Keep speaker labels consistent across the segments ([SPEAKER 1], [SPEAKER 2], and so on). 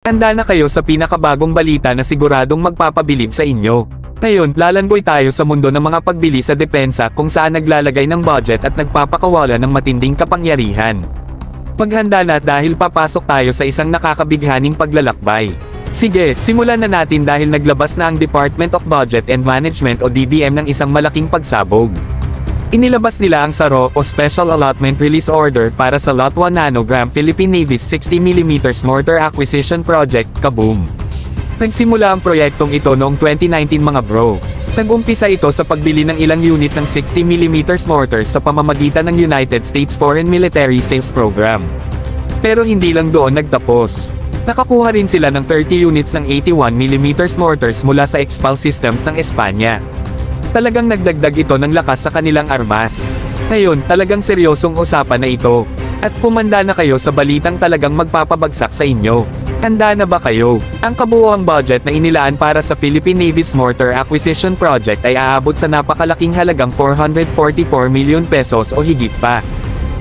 [SPEAKER 1] Handa na kayo sa pinakabagong balita na siguradong magpapabilib sa inyo. Ngayon, lalangoy tayo sa mundo ng mga pagbili sa depensa kung saan naglalagay ng budget at nagpapakawala ng matinding kapangyarihan. Maghanda na dahil papasok tayo sa isang nakakabighaning paglalakbay. Sige, simulan na natin dahil naglabas na ang Department of Budget and Management o DBM ng isang malaking pagsabog. Inilabas nila ang SARO o Special Allotment Release Order para sa Lot 1 Nanogram Philippine Navy's 60mm Mortar Acquisition Project, Kaboom. Nagsimula ang proyektong ito noong 2019 mga bro. Nag-umpisa ito sa pagbili ng ilang unit ng 60mm mortars sa pamamagitan ng United States Foreign Military Sales Program. Pero hindi lang doon nagtapos. Nakakuha rin sila ng 30 units ng 81mm mortars mula sa Expal Systems ng Espanya. Talagang nagdagdag ito ng lakas sa kanilang armas. Ngayon, talagang seryosong usapan na ito. At kumanda na kayo sa balitang talagang magpapabagsak sa inyo. Handa na ba kayo? Ang kabuuang budget na inilaan para sa Philippine Navy's Mortar Acquisition Project ay aabot sa napakalaking halagang 444 million pesos o higit pa.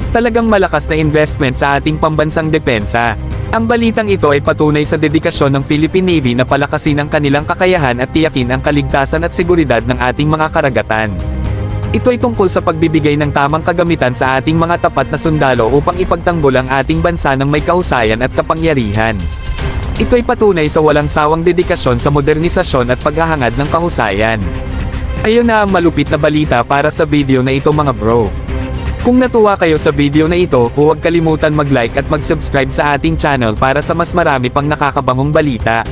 [SPEAKER 1] Talagang malakas na investment sa ating pambansang depensa. Ang balitang ito ay patunay sa dedikasyon ng Philippine Navy na palakasin ang kanilang kakayahan at tiyakin ang kaligtasan at seguridad ng ating mga karagatan. Ito ay tungkol sa pagbibigay ng tamang kagamitan sa ating mga tapat na sundalo upang ipagtanggol ang ating bansa ng may kahusayan at kapangyarihan. Ito ay patunay sa walang sawang dedikasyon sa modernisasyon at paghahangad ng kahusayan. Ayun na ang malupit na balita para sa video na ito mga bro. Kung natuwa kayo sa video na ito, huwag kalimutan mag-like at mag-subscribe sa ating channel para sa mas marami pang nakakabangong balita.